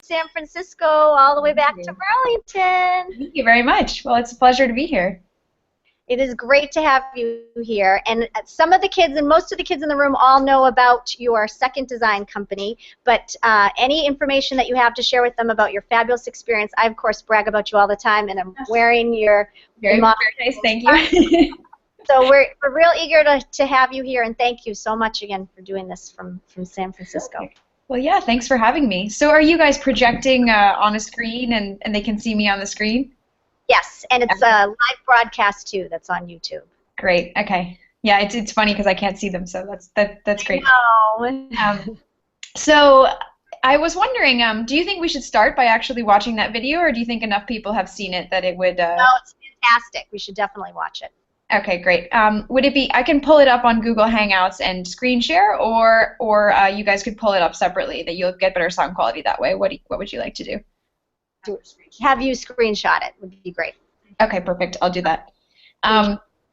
San Francisco all the way back to Burlington. Thank you very much. Well, it's a pleasure to be here. It is great to have you here. And some of the kids and most of the kids in the room all know about your second design company, but any information that you have to share with them about your fabulous experience, I, of course, brag about you all the time, and I'm wearing your... Very nice, thank you. So we're real eager to have you here, and thank you so much again for doing this from San Francisco. Well, yeah, thanks for having me. So are you guys projecting on a screen and they can see me on the screen? Yes, and it's a live broadcast too that's on YouTube. Great, okay. Yeah, it's funny because I can't see them, so that's great. So I was wondering, do you think we should start by actually watching that video, or do you think enough people have seen it that it would... No, it's fantastic. We should definitely watch it. Okay, great. Would it be, I can pull it up on Google Hangouts and screen share, or you guys could pull it up separately, that you'll get better sound quality that way? What would you like to do? Have you screenshot it would be great. Okay, perfect. I'll do that.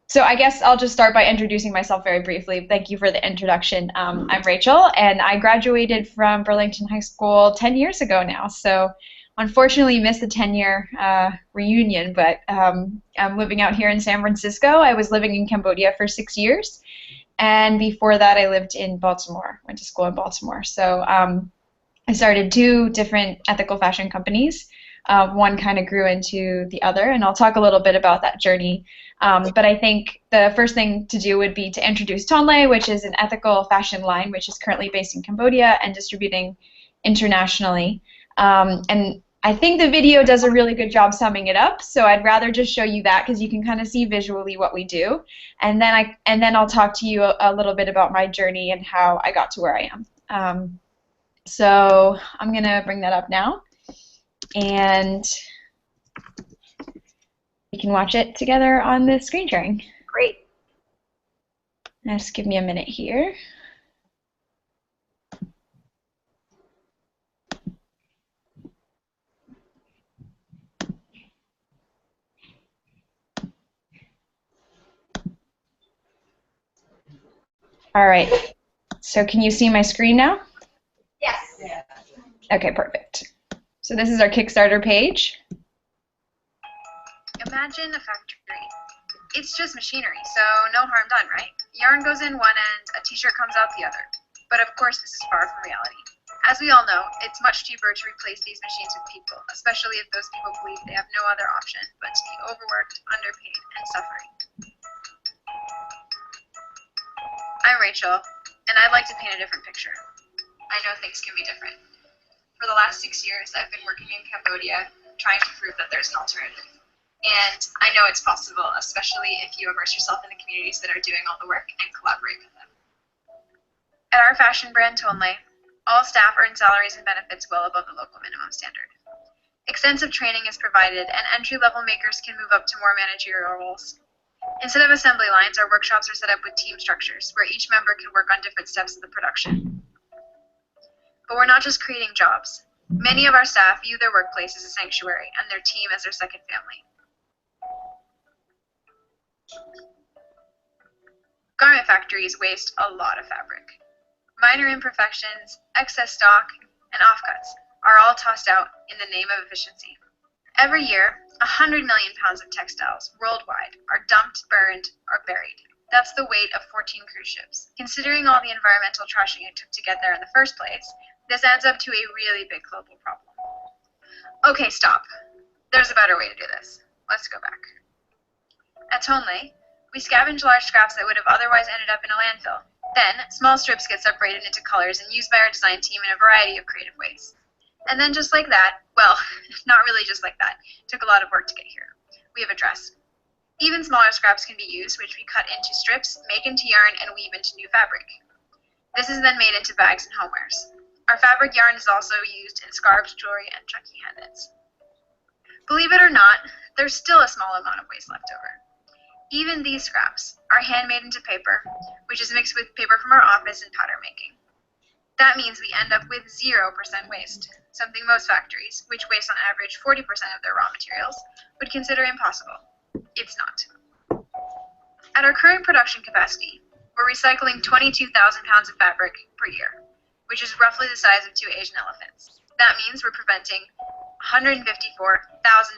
So I guess I'll just start by introducing myself very briefly. Thank you for the introduction. I'm Rachel, and I graduated from Burlington High School 10 years ago now. So unfortunately missed the 10-year reunion, but I'm living out here in San Francisco. I was living in Cambodia for 6 years, and before that I lived in Baltimore, went to school in Baltimore. So I started 2 different ethical fashion companies. One kind of grew into the other, and I'll talk a little bit about that journey. But I think the first thing to do would be to introduce Tonle, which is an ethical fashion line which is currently based in Cambodia and distributing internationally. And I think the video does a really good job summing it up, so I'd rather just show you that because you can kind of see visually what we do, and then I'll talk to you a little bit about my journey and how I got to where I am. So I'm gonna bring that up now, and we can watch it together on the screen sharing. Great. Just give me a minute here. All right, so can you see my screen now? Yes. Okay, perfect. So this is our Kickstarter page. Imagine a factory. It's just machinery, so no harm done, right? Yarn goes in one end, a t-shirt comes out the other. But of course this is far from reality. As we all know, it's much cheaper to replace these machines with people, especially if those people believe they have no other option but to be overworked, underpaid, and suffering. I'm Rachel, and I'd like to paint a different picture. I know things can be different. For the last 6 years, I've been working in Cambodia, trying to prove that there's an alternative. And I know it's possible, especially if you immerse yourself in the communities that are doing all the work and collaborate with them. At our fashion brand Tonle, all staff earn salaries and benefits well above the local minimum standard. Extensive training is provided, and entry-level makers can move up to more managerial roles. Instead of assembly lines, our workshops are set up with team structures, where each member can work on different steps of the production. But we're not just creating jobs. Many of our staff view their workplace as a sanctuary, and their team as their second family. Garment factories waste a lot of fabric. Minor imperfections, excess stock, and offcuts are all tossed out in the name of efficiency. Every year, 100 million pounds of textiles worldwide are dumped, burned, or buried. That's the weight of 14 cruise ships. Considering all the environmental trashing it took to get there in the first place, this adds up to a really big global problem. Okay, stop. There's a better way to do this. Let's go back. At Tonle, we scavenge large scraps that would have otherwise ended up in a landfill. Then, small strips get separated into colors and used by our design team in a variety of creative ways. And then just like that, well, not really just like that, it took a lot of work to get here. We have a dress. Even smaller scraps can be used, which we cut into strips, make into yarn, and weave into new fabric. This is then made into bags and homewares. Our fabric yarn is also used in scarves, jewelry, and chunky headbands. Believe it or not, there's still a small amount of waste left over. Even these scraps are handmade into paper, which is mixed with paper from our office and powder making. That means we end up with 0% waste, something most factories, which waste on average 40% of their raw materials, would consider impossible. It's not. At our current production capacity, we're recycling 22,000 pounds of fabric per year, which is roughly the size of 2 Asian elephants. That means we're preventing 154,000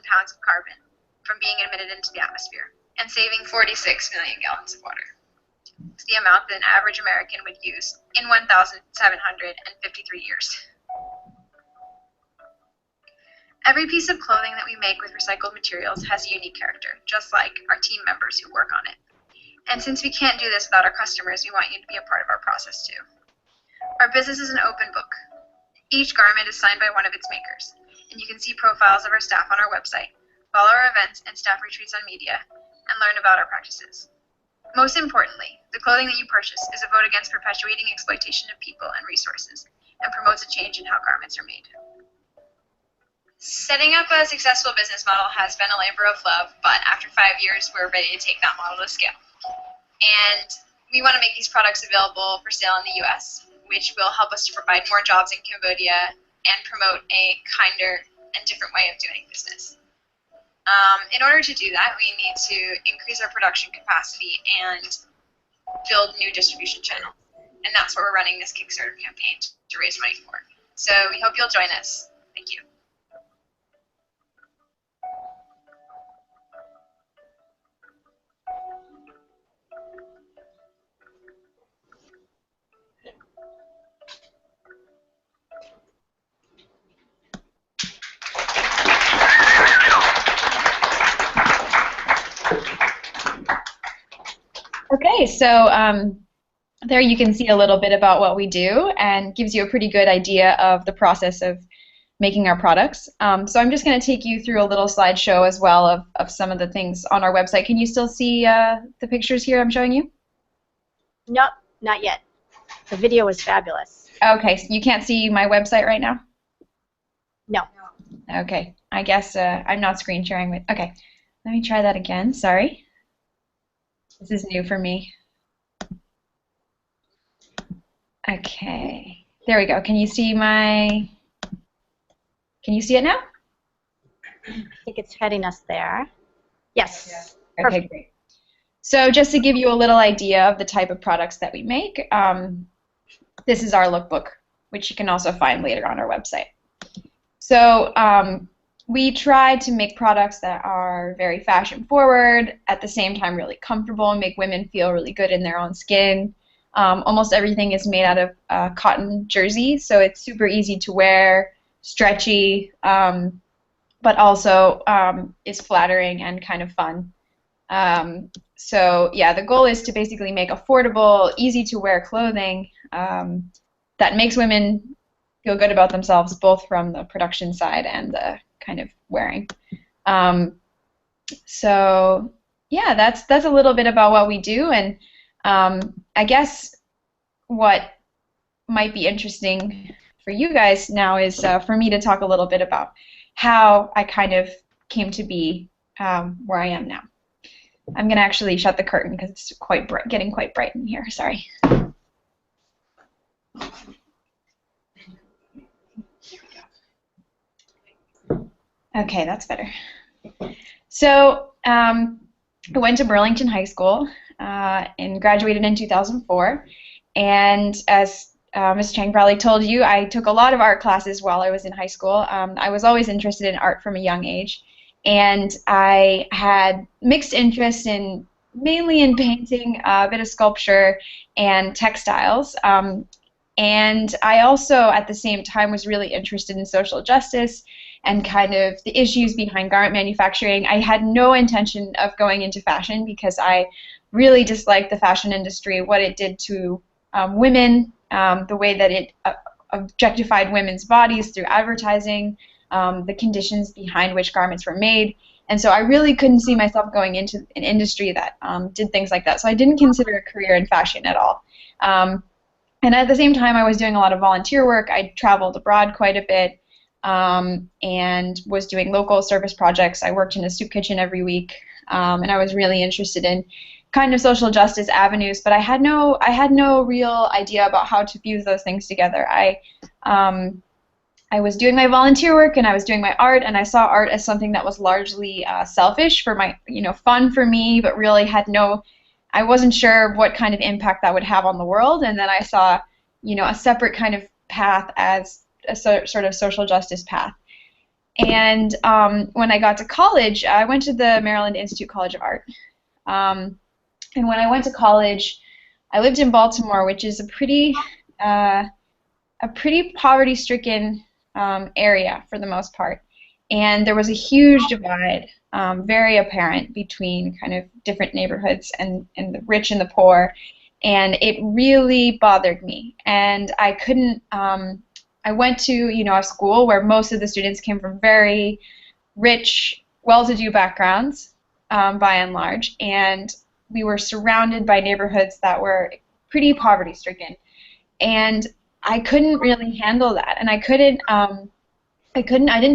pounds of carbon from being emitted into the atmosphere and saving 46 million gallons of water. It's the amount that an average American would use in 1,753 years. Every piece of clothing that we make with recycled materials has a unique character, just like our team members who work on it. And since we can't do this without our customers, we want you to be a part of our process too. Our business is an open book. Each garment is signed by one of its makers, and you can see profiles of our staff on our website, follow our events and staff retreats on media, and learn about our practices. Most importantly, the clothing that you purchase is a vote against perpetuating exploitation of people and resources, and promotes a change in how garments are made. Setting up a successful business model has been a labor of love, but after 5 years, we're ready to take that model to scale. And we want to make these products available for sale in the US, which will help us to provide more jobs in Cambodia and promote a kinder and different way of doing business. In order to do that, we need to increase our production capacity and build new distribution channels. And that's what we're running this Kickstarter campaign to raise money for. So we hope you'll join us. Thank you. Okay, so there you can see a little bit about what we do and gives you a pretty good idea of the process of making our products. So I'm just going to take you through a little slideshow as well of some of the things on our website. Can you still see the pictures here I'm showing you? Nope, not yet. The video was fabulous. Okay, so you can't see my website right now? No. Okay, I guess I'm not screen sharing with. Okay, let me try that again. Sorry. This is new for me. Okay, there we go. Can you see my? Can you see it now? I think it's heading us there. Yes. Okay, Perfect. great. So just to give you a little idea of the type of products that we make, this is our lookbook, which you can also find later on our website. So we try to make products that are very fashion forward, at the same time really comfortable, and make women feel really good in their own skin. Almost everything is made out of cotton jersey, so it's super easy to wear, stretchy, but also is flattering and kind of fun. So yeah, the goal is to basically make affordable, easy to wear clothing that makes women feel good about themselves, both from the production side and the kind of wearing. So yeah, that's a little bit about what we do, and I guess what might be interesting for you guys now is for me to talk a little bit about how I kind of came to be where I am now. I'm going to actually shut the curtain because it's quite bright, getting quite bright in here. Sorry. Okay, that's better. So I went to Burlington High School and graduated in 2004. And as Ms. Chang probably told you, I took a lot of art classes while I was in high school. I was always interested in art from a young age. And I had mixed interest in mainly in painting, a bit of sculpture, and textiles. And I also, at the same time, was really interested in social justice and kind of the issues behind garment manufacturing. I had no intention of going into fashion because I really disliked the fashion industry, what it did to women, the way that it objectified women's bodies through advertising, the conditions behind which garments were made. And so I really couldn't see myself going into an industry that did things like that. So I didn't consider a career in fashion at all. And at the same time, I was doing a lot of volunteer work. I traveled abroad quite a bit and was doing local service projects. I worked in a soup kitchen every week, and I was really interested in kind of social justice avenues, but I had no real idea about how to fuse those things together. I was doing my volunteer work and I was doing my art, and I saw art as something that was largely selfish for my, fun for me, but really I wasn't sure what kind of impact that would have on the world. And then I saw, a separate kind of path as a sort of social justice path. And when I got to college, I went to the Maryland Institute College of Art. And when I went to college, I lived in Baltimore, which is a pretty poverty-stricken area for the most part. And there was a huge divide, very apparent, between kind of different neighborhoods and the rich and the poor. And it really bothered me. And I couldn't, I went to, a school where most of the students came from very rich, well-to-do backgrounds, by and large. And we were surrounded by neighborhoods that were pretty poverty-stricken. And I couldn't really handle that. And I didn't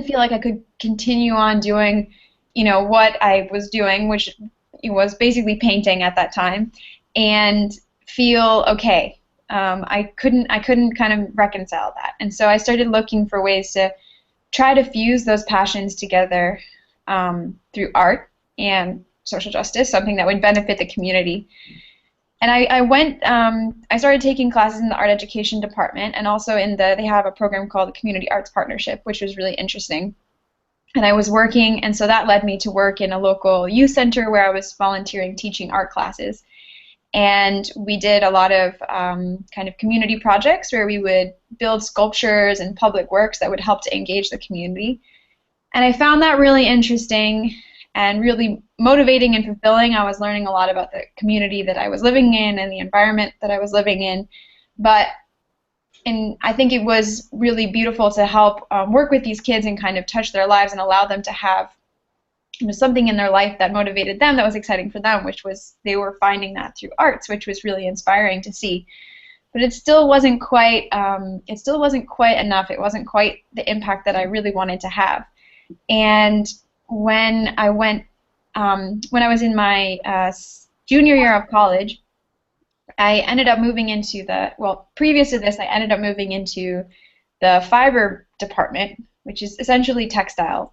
feel like I could continue on doing, what I was doing, which was basically painting at that time, and feel okay. I couldn't kind of reconcile that. And so I started looking for ways to try to fuse those passions together through art and social justice, something that would benefit the community. And I started taking classes in the art education department, and also they have a program called the Community Arts Partnership, which was really interesting. And I was working, and so that led me to work in a local youth center where I was volunteering teaching art classes. And we did a lot of kind of community projects where we would build sculptures and public works that would help to engage the community. And I found that really interesting and really motivating and fulfilling. I was learning a lot about the community that I was living in and the environment that I was living in. And I think it was really beautiful to help work with these kids and kind of touch their lives and allow them to have something in their life that motivated them, that was exciting for them, which was they were finding that through arts, which was really inspiring to see. But it still wasn't quite enough. It wasn't quite the impact that I really wanted to have. And when I was in my junior year of college, I ended up moving into previous to this, I ended up moving into the fiber department, which is essentially textiles.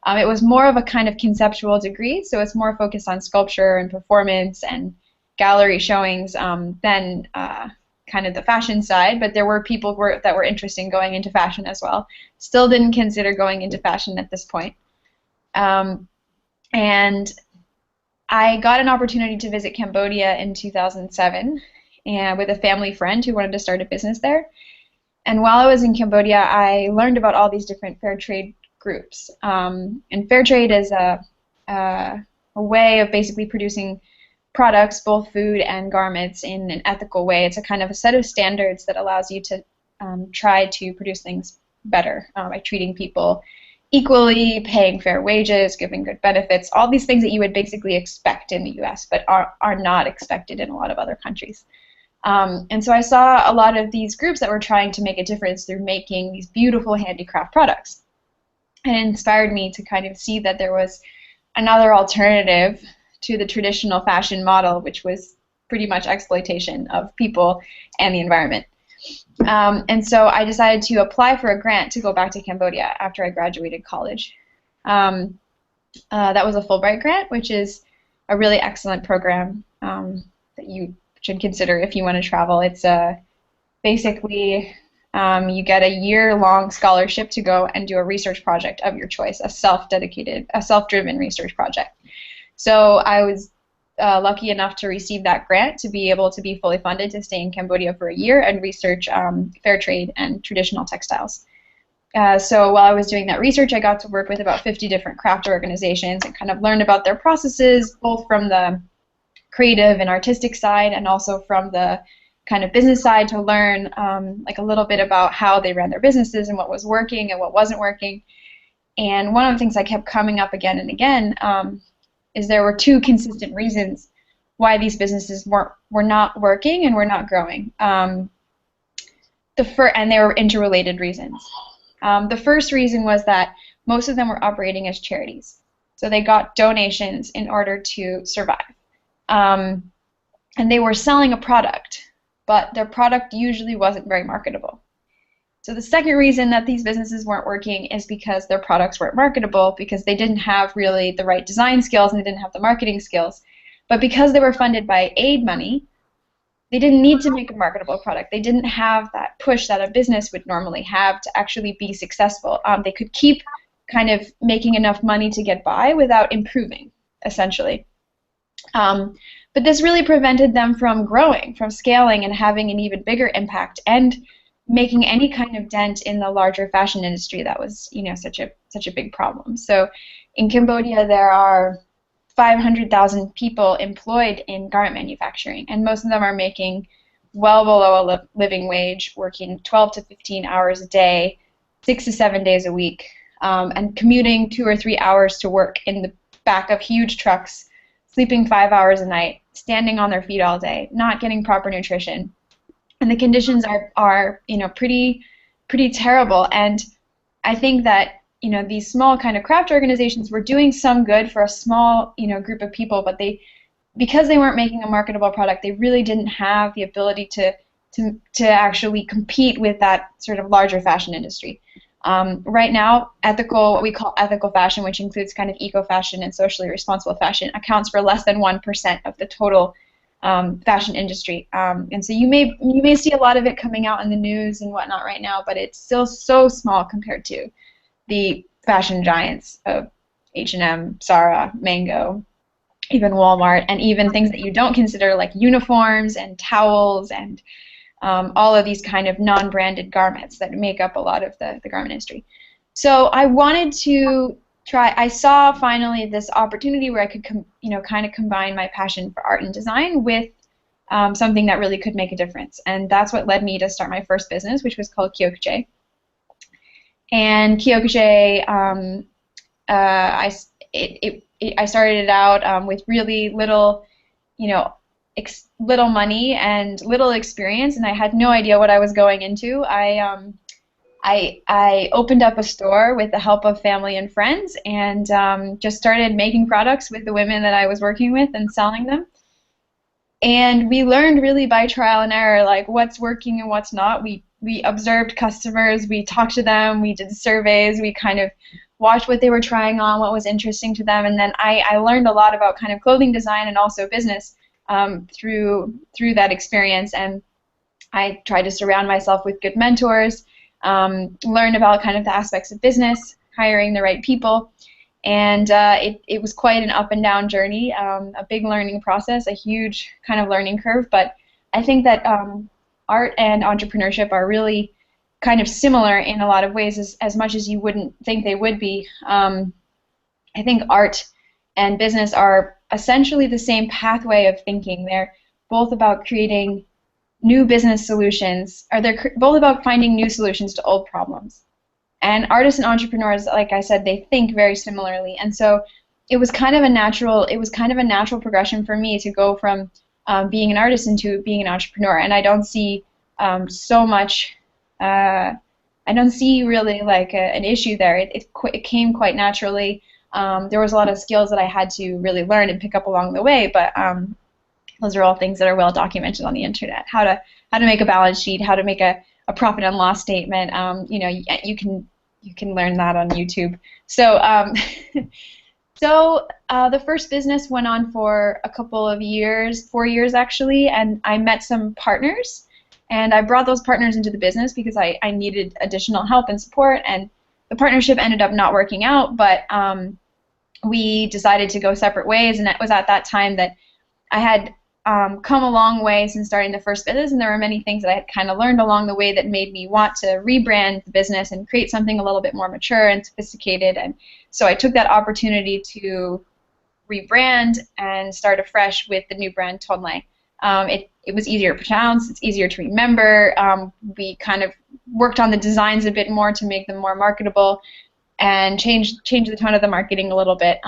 It was more of a kind of conceptual degree, so it's more focused on sculpture and performance and gallery showings than kind of the fashion side, but there were people that were interested in going into fashion as well. Still didn't consider going into fashion at this point. And I got an opportunity to visit Cambodia in 2007 and with a family friend who wanted to start a business there. And while I was in Cambodia, I learned about all these different fair trade groups. And fair trade is a way of basically producing products, both food and garments, in an ethical way. It's a kind of a set of standards that allows you to try to produce things better by treating people equally, paying fair wages, giving good benefits, all these things that you would basically expect in the U.S. but are not expected in a lot of other countries. And so I saw a lot of these groups that were trying to make a difference through making these beautiful handicraft products. And it inspired me to kind of see that there was another alternative to the traditional fashion model, which was pretty much exploitation of people and the environment. And so I decided to apply for a grant to go back to Cambodia after I graduated college. That was a Fulbright grant, which is a really excellent program that you should consider if you want to travel. It's basically you get a year-long scholarship to go and do a research project of your choice, a self-driven research project. So I was lucky enough to receive that grant to be able to be fully funded to stay in Cambodia for a year and research fair trade and traditional textiles. So while I was doing that research, I got to work with about 50 different craft organizations and kind of learned about their processes, both from the creative and artistic side and also from the kind of business side, to learn like a little bit about how they ran their businesses and what was working and what wasn't working. And one of the things that kept coming up again and again is there were two consistent reasons why these businesses were not working and were not growing. And they were interrelated reasons. The first reason was that most of them were operating as charities. So they got donations in order to survive. And they were selling a product, but their product usually wasn't very marketable. So the second reason that these businesses weren't working is because their products weren't marketable, because they didn't have really the right design skills and they didn't have the marketing skills. But because they were funded by aid money, they didn't need to make a marketable product. They didn't have that push that a business would normally have to actually be successful. They could keep kind of making enough money to get by without improving, essentially. But this really prevented them from growing, from scaling, and having an even bigger impact, and making any kind of dent in the larger fashion industry that was, such a big problem. So in Cambodia, there are 500,000 people employed in garment manufacturing, and most of them are making well below a living wage, working 12 to 15 hours a day, 6 to 7 days a week, and commuting 2 or 3 hours to work in the back of huge trucks, sleeping 5 hours a night, standing on their feet all day, not getting proper nutrition. And the conditions are pretty terrible. And I think that these small kind of craft organizations were doing some good for a small group of people, but because they weren't making a marketable product, they really didn't have the ability to actually compete with that sort of larger fashion industry. Right now, what we call ethical fashion, which includes kind of eco-fashion and socially responsible fashion, accounts for less than 1% of the total fashion industry. And so you may see a lot of it coming out in the news and whatnot right now, but it's still so small compared to the fashion giants of H&M, Zara, Mango, even Walmart, and even things that you don't consider like uniforms and towels and all of these kind of non-branded garments that make up a lot of the garment industry. So I wanted to I saw finally this opportunity where I could kind of combine my passion for art and design with something that really could make a difference. And that's what led me to start my first business, which was called Kyokuche. And Kyokuche, I started it out with really little, little money and little experience, and I had no idea what I was going into. I opened up a store with the help of family and friends, and just started making products with the women that I was working with and selling them. And we learned really by trial and error, like what's working and what's not. We observed customers, we talked to them, we did surveys, we kind of watched what they were trying on, what was interesting to them, and then I learned a lot about kind of clothing design and also business through that experience. And I tried to surround myself with good mentors, learn about kind of the aspects of business, hiring the right people, and it was quite an up and down journey, a big learning process, a huge kind of learning curve. But I think that art and entrepreneurship are really kind of similar in a lot of ways, as much as you wouldn't think they would be. I think art and business are essentially the same pathway of thinking. They're both about creating new business solutions, or they're both about finding new solutions to old problems. And artists and entrepreneurs, like I said, they think very similarly. And so it was kind of a natural progression for me to go from being an artist into being an entrepreneur. And I don't see so much. I don't see really like an issue there. It came quite naturally. There was a lot of skills that I had to really learn and pick up along the way, but those are all things that are well documented on the internet. How to make a balance sheet, how to make a profit and loss statement. You can learn that on YouTube. So the first business went on for a couple of years, 4 years actually, and I met some partners, and I brought those partners into the business because I needed additional help and support, and the partnership ended up not working out, but we decided to go separate ways, and it was at that time that I had come a long way since starting the first business, and there were many things that I had kind of learned along the way that made me want to rebrand the business and create something a little bit more mature and sophisticated. And so I took that opportunity to rebrand and start afresh with the new brand Tonle. It was easier to pronounce, it's easier to remember. We kind of worked on the designs a bit more to make them more marketable and change the tone of the marketing a little bit.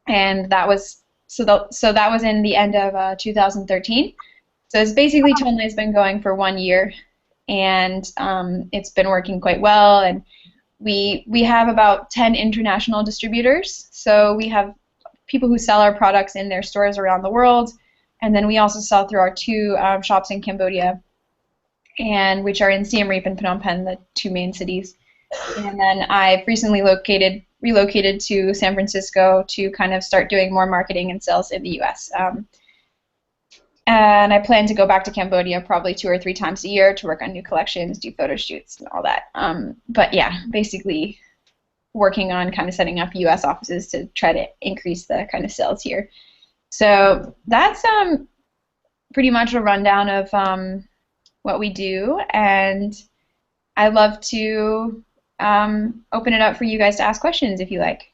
And that was that was in the end of 2013. So it's basically Tonle has been going for 1 year, and it's been working quite well. And we have about 10 international distributors. So we have people who sell our products in their stores around the world, and then we also sell through our 2 shops in Cambodia, and which are in Siem Reap and Phnom Penh, the 2 main cities. And then I've recently relocated to San Francisco to kind of start doing more marketing and sales in the U.S. And I plan to go back to Cambodia probably 2 or 3 times a year to work on new collections, do photo shoots, and all that. But yeah, basically working on kind of setting up U.S. offices to try to increase the kind of sales here. So that's pretty much a rundown of what we do, and I'd love to open it up for you guys to ask questions if you like.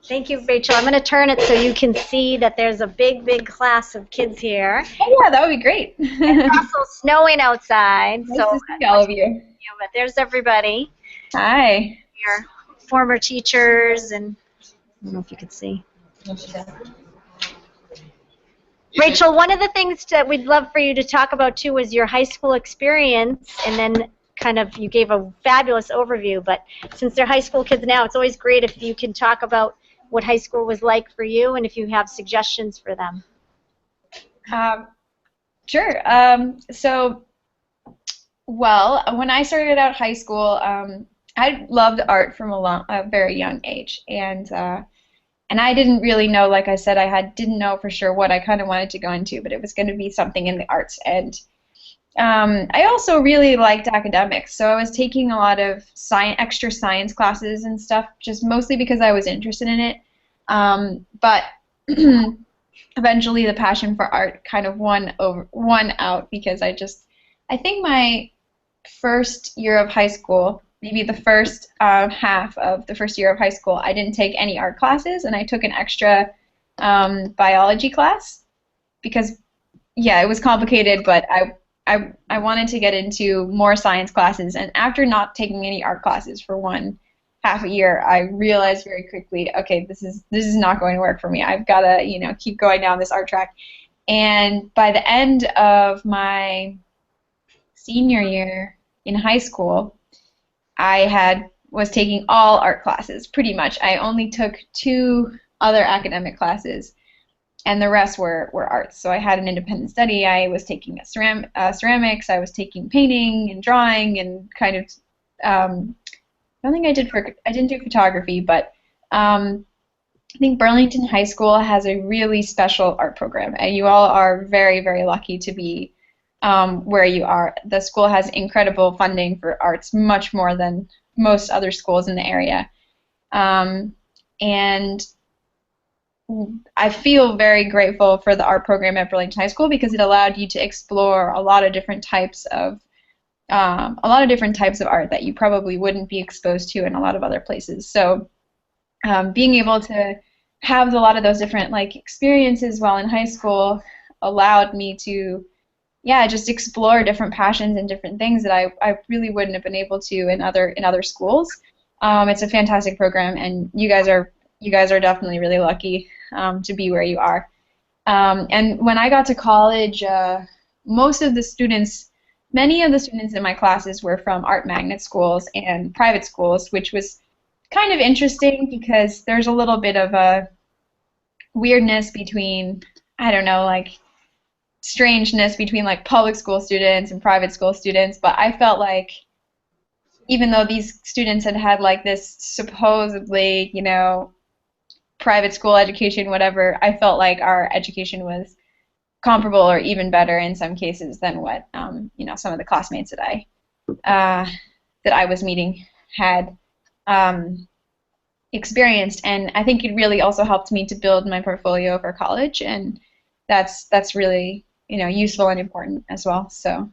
Thank you, Rachel. I'm going to turn it so you can see that there's a big, big class of kids here. Oh, yeah, that would be great. It's also snowing outside. Nice so to see all of you. But there's everybody. Hi. Your former teachers, and I don't know if you can see. Rachel, one of the things that we'd love for you to talk about too was your high school experience, and then kind of you gave a fabulous overview, but since they're high school kids now, it's always great if you can talk about what high school was like for you and if you have suggestions for them. Sure. Well, when I started out high school, I loved art from a very young age, and I didn't really know, like I said, didn't know for sure what I kind of wanted to go into, but it was going to be something in the arts. And I also really liked academics, so I was taking a lot of extra science classes and stuff, just mostly because I was interested in it. But eventually the passion for art kind of won out, because I think my first year of high school, maybe the first half of the first year of high school, I didn't take any art classes, and I took an extra biology class because, yeah, it was complicated, but I wanted to get into more science classes. And after not taking any art classes for half a year, I realized very quickly, okay, this is not going to work for me. I've got to, keep going down this art track. And by the end of my senior year in high school, I was taking all art classes, pretty much. I only took 2 other academic classes, and the rest were arts. So I had an independent study. I was taking ceramics. I was taking painting and drawing, and kind of I didn't do photography, but I think Burlington High School has a really special art program, and you all are very, very lucky to be where you are. The school has incredible funding for arts, much more than most other schools in the area. And I feel very grateful for the art program at Burlington High School, because it allowed you to explore a lot of different types of art that you probably wouldn't be exposed to in a lot of other places. So being able to have a lot of those different experiences while in high school allowed me to, just explore different passions and different things that I really wouldn't have been able to in other schools. It's a fantastic program, and you guys are definitely really lucky to be where you are. And when I got to college, many of the students in my classes were from art magnet schools and private schools, which was kind of interesting because there's a little bit of a weirdness between, I don't know, strangeness between public school students and private school students. But I felt like even though these students had this supposedly, private school education, whatever, I felt like our education was comparable or even better in some cases than what some of the classmates that I was meeting had experienced. And I think it really also helped me to build my portfolio for college, and that's really useful and important as well. So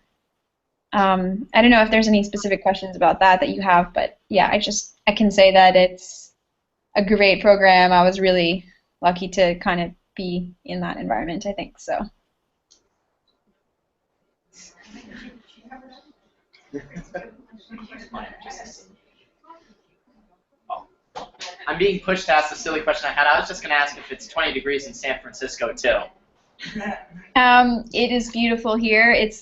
I don't know if there's any specific questions about that you have, but yeah, I can say that it's a great program. I was really lucky to kind of be in that environment, I think. So. I'm being pushed to ask a silly question I had. I was just going to ask if it's 20 degrees in San Francisco, too. It is beautiful here. It's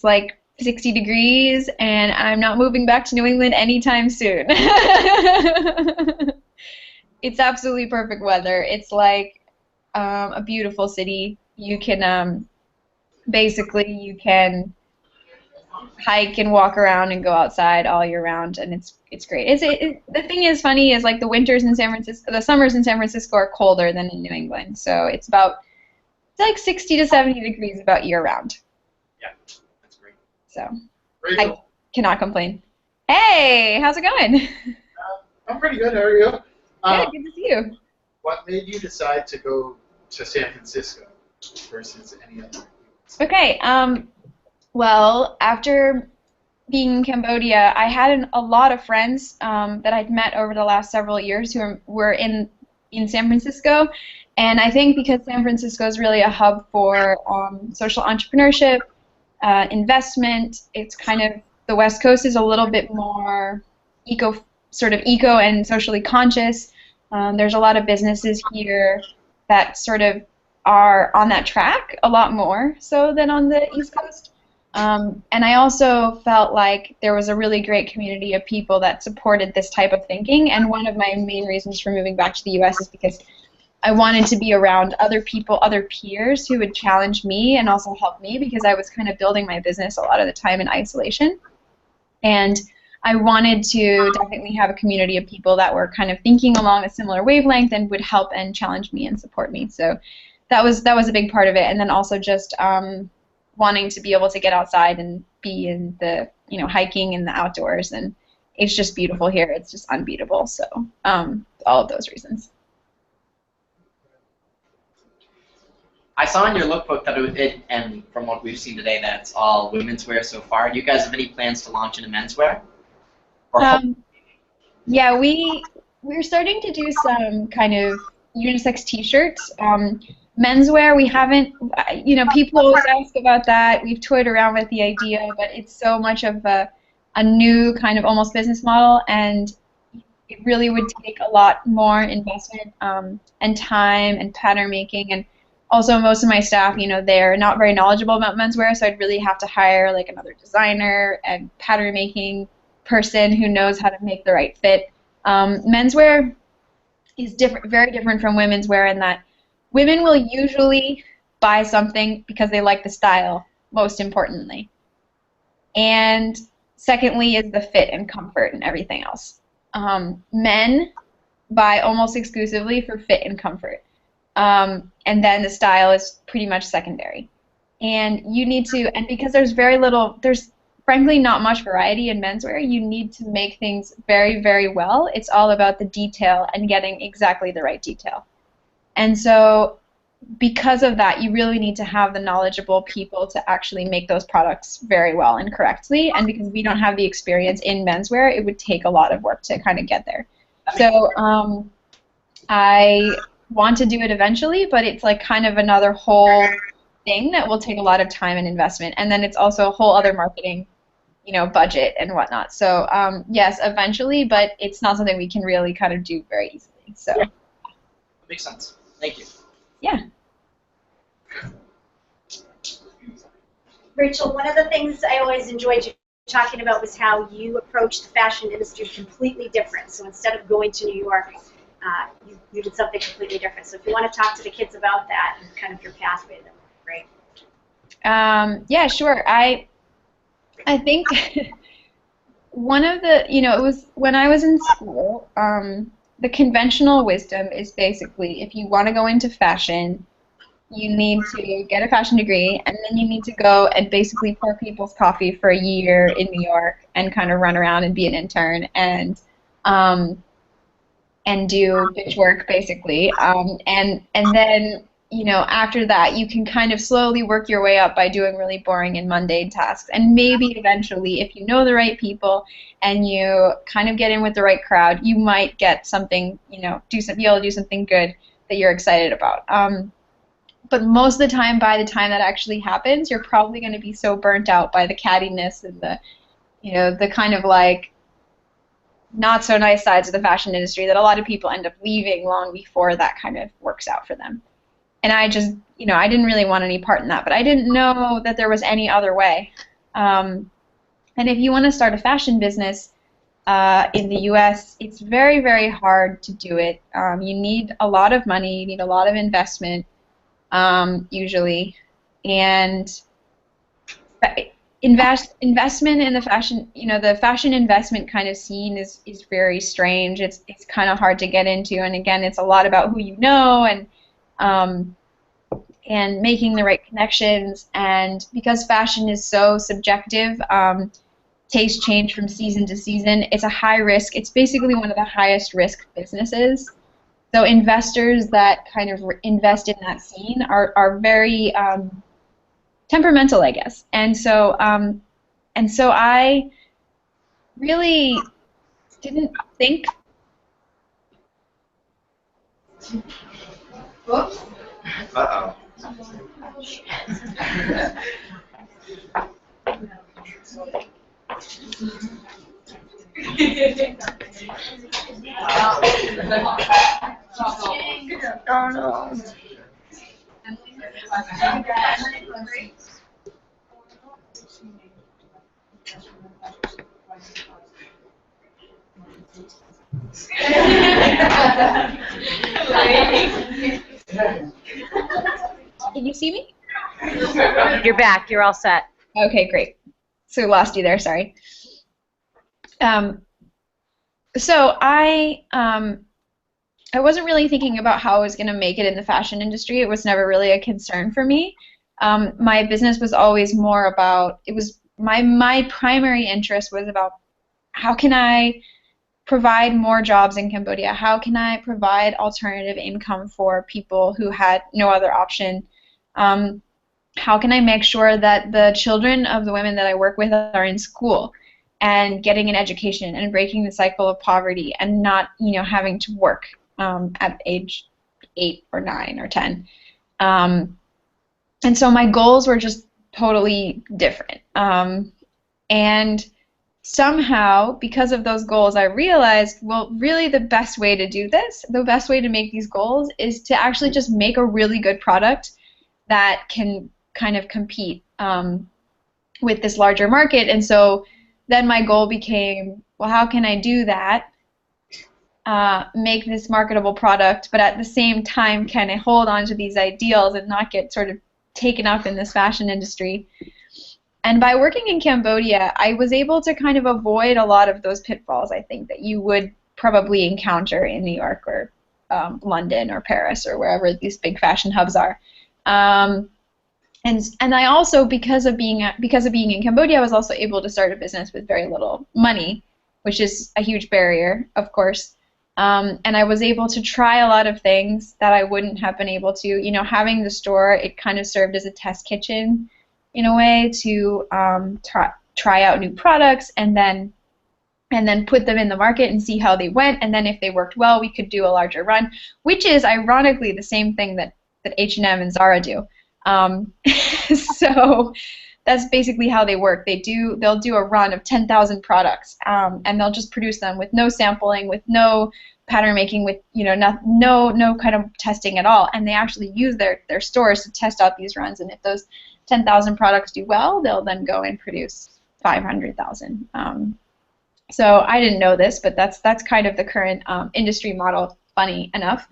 60 degrees, and I'm not moving back to New England anytime soon. It's absolutely perfect weather. It's a beautiful city. You can hike and walk around and go outside all year round, and it's great. The thing is funny is like the winters in San Francisco, the summers in San Francisco are colder than in New England, so it's like 60 to 70 degrees about year round. Yeah, that's great. So Rachel. I cannot complain. Hey, how's it going? I'm pretty good. How are you? Good to see you. What made you decide to go to San Francisco versus any other? Okay. Well, after being in Cambodia, I had a lot of friends that I'd met over the last several years who were in San Francisco, and I think because San Francisco is really a hub for social entrepreneurship, investment. It's kind of the West Coast is a little bit more eco and socially conscious. There's a lot of businesses here that sort of are on that track a lot more so than on the East Coast. And I also felt like there was a really great community of people that supported this type of thinking. And one of my main reasons for moving back to the U.S. is because I wanted to be around other people, other peers who would challenge me and also help me, because I was kind of building my business a lot of the time in isolation. And I wanted to definitely have a community of people that were kind of thinking along a similar wavelength and would help and challenge me and support me. So that was a big part of it. And then also just wanting to be able to get outside and be in the, hiking in the outdoors. And it's just beautiful here. It's just unbeatable. So all of those reasons. I saw in your lookbook that and from what we've seen today, that's all women's wear so far. Do you guys have any plans to launch into menswear? Yeah, we're starting to do some kind of unisex T-shirts. Menswear, we haven't. People always ask about that. We've toyed around with the idea, but it's so much of a new kind of almost business model, and it really would take a lot more investment and time and pattern making. And also, most of my staff, they're not very knowledgeable about menswear, so I'd really have to hire like another designer and pattern making person who knows how to make the right fit. Menswear is very different from women's wear in that women will usually buy something because they like the style, most importantly. And secondly is the fit and comfort and everything else. Men buy almost exclusively for fit and comfort. And then the style is pretty much secondary. And you need to, and because there's frankly not much variety in menswear, you need to make things very, very well. It's all about the detail and getting exactly the right detail. And so because of that, you really need to have the knowledgeable people to actually make those products very well and correctly. And because we don't have the experience in menswear, it would take a lot of work to kind of get there. So I want to do it eventually, but it's like kind of another whole thing that will take a lot of time and investment. And then it's also a whole other marketing, budget and whatnot. So yes, eventually, but it's not something we can really kind of do very easily. So yeah. Makes sense. Thank you. Yeah. Rachel, one of the things I always enjoyed you talking about was how you approached the fashion industry completely different. So instead of going to New York, you did something completely different. So if you want to talk to the kids about that and kind of your pathway, that would be great. Yeah, sure. I think one of the, it was when I was in school, the conventional wisdom is basically if you want to go into fashion, you need to get a fashion degree, and then you need to go and basically pour people's coffee for a year in New York and kind of run around and be an intern and do bitch work basically. And then, after that, you can kind of slowly work your way up by doing really boring and mundane tasks. And maybe eventually, if you know the right people and you kind of get in with the right crowd, you might get something, be able to do something good that you're excited about. But most of the time, by the time that actually happens, you're probably going to be so burnt out by the cattiness and the kind of like not so nice sides of the fashion industry that a lot of people end up leaving long before that kind of works out for them. And I just, I didn't really want any part in that, but I didn't know that there was any other way. And if you want to start a fashion business in the U.S., it's very, very hard to do it. You need a lot of money, you need a lot of investment, usually. And investment in the fashion, the fashion investment kind of scene is very strange. It's kind of hard to get into, and again, it's a lot about who you know and making the right connections. And because fashion is so subjective, tastes change from season to season. It's a high risk. It's basically one of the highest risk businesses. So investors that kind of invest in that scene are very temperamental, I guess. And so I really didn't think. Whoops. Uh-oh. Oh no. Can you see me? You're back. You're all set. Okay, great. So lost you there. Sorry. So I wasn't really thinking about how I was going to make it in the fashion industry. It was never really a concern for me. My business was always more about, it was my primary interest was about how can I provide more jobs in Cambodia? How can I provide alternative income for people who had no other option? How can I make sure that the children of the women that I work with are in school and getting an education and breaking the cycle of poverty and not, having to work at age 8 or 9 or 10. And so my goals were just totally different. And somehow, because of those goals, I realized, well, really the best way to do this, the best way to make these goals is to actually just make a really good product that can kind of compete with this larger market. And so then my goal became, well, how can I do that? Make this marketable product, but at the same time can I hold on to these ideals and not get sort of taken up in this fashion industry. And by working in Cambodia, I was able to kind of avoid a lot of those pitfalls, I think, that you would probably encounter in New York or London or Paris or wherever these big fashion hubs are. And I also, because of being in Cambodia, I was also able to start a business with very little money, which is a huge barrier, of course. And I was able to try a lot of things that I wouldn't have been able to. Having the store, it kind of served as a test kitchen in a way to try out new products and then put them in the market and see how they went. And then if they worked well, we could do a larger run, which is ironically the same thing that H&M and Zara do. So that's basically how they work. They'll do a run of 10,000 products, and they'll just produce them with no sampling, with no pattern making, with no kind of testing at all. And they actually use their stores to test out these runs. And if those 10,000 products do well, they'll then go and produce 500,000. So I didn't know this, but that's kind of the current industry model. Funny enough.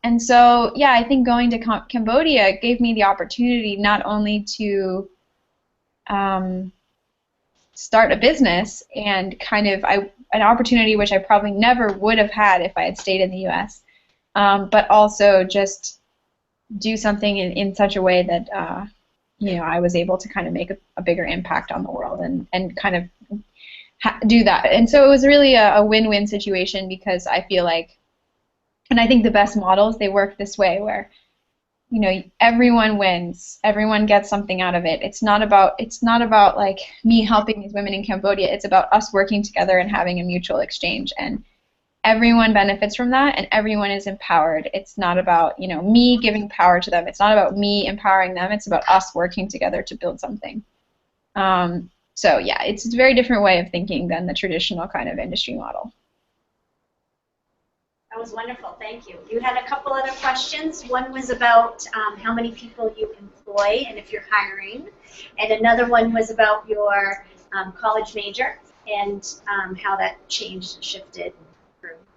And so, yeah, I think going to Cambodia gave me the opportunity not only to start a business and kind of an opportunity which I probably never would have had if I had stayed in the U.S., but also just do something in such a way that I was able to kind of make a bigger impact on the world and kind of do that. And so it was really a win-win situation, because I feel like, and I think the best models, they work this way, where everyone wins, everyone gets something out of it. It's not about like me helping these women in Cambodia. It's about us working together and having a mutual exchange, and everyone benefits from that, and everyone is empowered. It's not about me giving power to them. It's not about me empowering them. It's about us working together to build something. So yeah, it's a very different way of thinking than the traditional kind of industry model. That was wonderful. Thank you. You had a couple other questions. One was about how many people you employ and if you're hiring, and another one was about your college major and how that changed and shifted.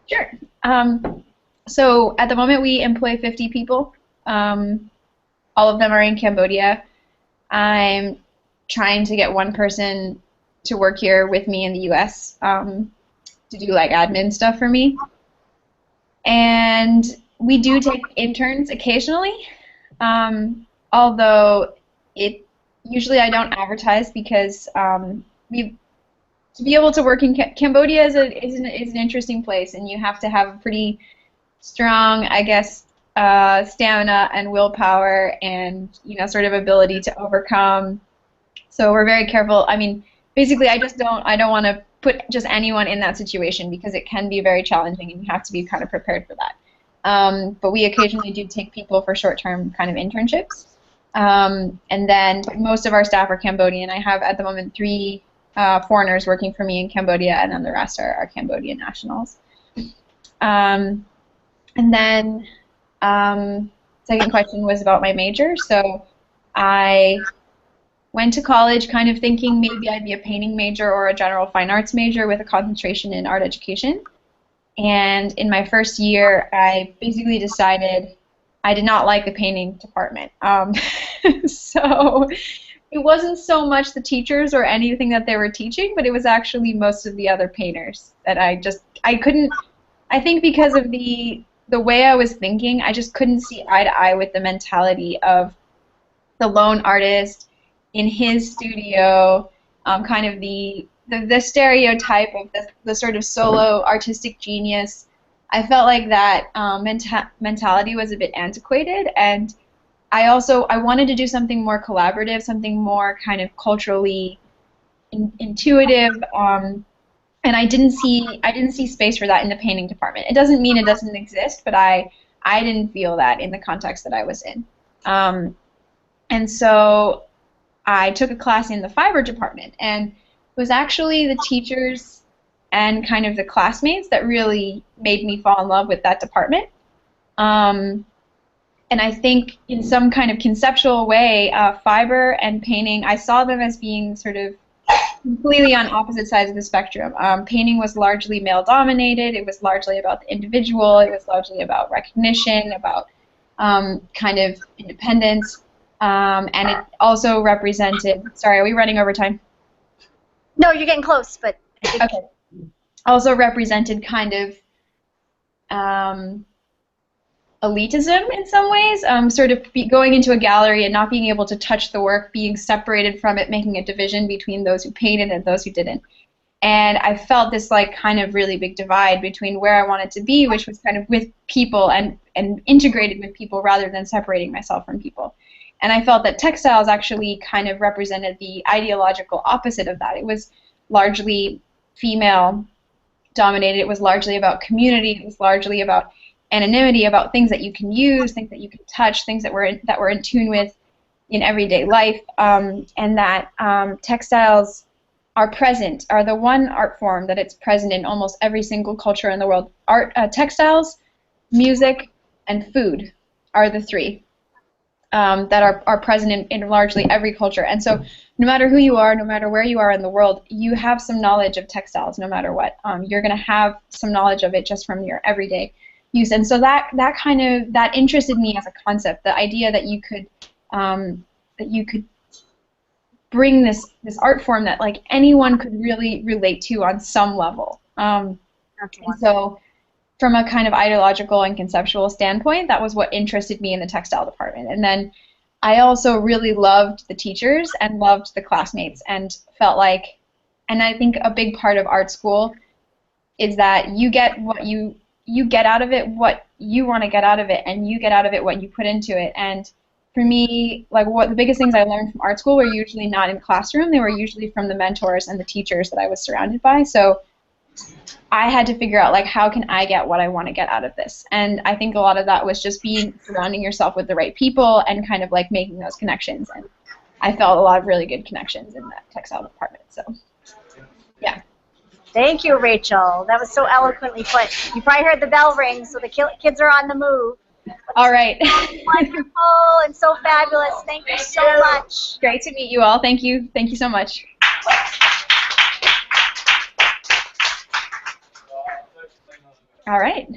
Sure. So at the moment we employ 50 people. All of them are in Cambodia. I'm trying to get one person to work here with me in the U.S. To do like admin stuff for me. And we do take interns occasionally, although usually I don't advertise because to be able to work in Cambodia is an interesting place, and you have to have a pretty strong, I guess, stamina and willpower, and sort of ability to overcome. So we're very careful. I mean, basically, I don't want to put just anyone in that situation because it can be very challenging, and you have to be kind of prepared for that. But we occasionally do take people for short-term kind of internships. And then most of our staff are Cambodian. I have at the moment 3 foreigners working for me in Cambodia, and then the rest are Cambodian nationals. And then second question was about my major. So I went to college kind of thinking maybe I'd be a painting major or a general fine arts major with a concentration in art education. And in my first year, I basically decided I did not like the painting department. So it wasn't so much the teachers or anything that they were teaching, but it was actually most of the other painters that I couldn't, I think because of the way I was thinking, I just couldn't see eye to eye with the mentality of the lone artist in his studio, kind of the stereotype of the sort of solo artistic genius. I felt like that mentality was a bit antiquated, and I wanted to do something more collaborative, something more kind of culturally intuitive, and I didn't see space for that in the painting department. It doesn't mean it doesn't exist, but I didn't feel that in the context that I was in, and so I took a class in the fiber department, and it was actually the teachers and kind of the classmates that really made me fall in love with that department. And I think in some kind of conceptual way, fiber and painting, I saw them as being sort of completely on opposite sides of the spectrum. Painting was largely male-dominated. It was largely about the individual. It was largely about recognition, about kind of independence. And it also represented, sorry, are we running over time? No, you're getting close, but okay. Also represented kind of elitism in some ways, sort of going into a gallery and not being able to touch the work, being separated from it, making a division between those who painted and those who didn't. And I felt this like kind of really big divide between where I wanted to be, which was kind of with people and integrated with people rather than separating myself from people. And I felt that textiles actually kind of represented the ideological opposite of that. It was largely female dominated. It was largely about community. It was largely about anonymity, about things that you can use, things that you can touch, things that were in tune with in everyday life, and that textiles are the one art form that it's present in almost every single culture in the world. Textiles, music, and food are the 3 that are present in largely every culture. And so no matter who you are, no matter where you are in the world, you have some knowledge of textiles no matter what. You're going to have some knowledge of it just from your everyday use. And so that interested me as a concept, the idea that you could bring this art form that like anyone could really relate to on some level. And so from a kind of ideological and conceptual standpoint, that was what interested me in the textile department. And then I also really loved the teachers and loved the classmates, and felt like, and I think a big part of art school is that you get what you get out of it, what you want to get out of it, and you get out of it what you put into it. And for me, like the biggest things I learned from art school were usually not in classroom. They were usually from the mentors and the teachers that I was surrounded by. So I had to figure out, like, how can I get what I want to get out of this? And I think a lot of that was just surrounding yourself with the right people and kind of like making those connections. And I felt a lot of really good connections in that textile department. So, yeah. Thank you, Rachel. That was so eloquently put. You probably heard the bell ring, so the kids are on the move. All right. Wonderful and so fabulous. Thank you so much. Great to meet you all. Thank you. Thank you so much. All right.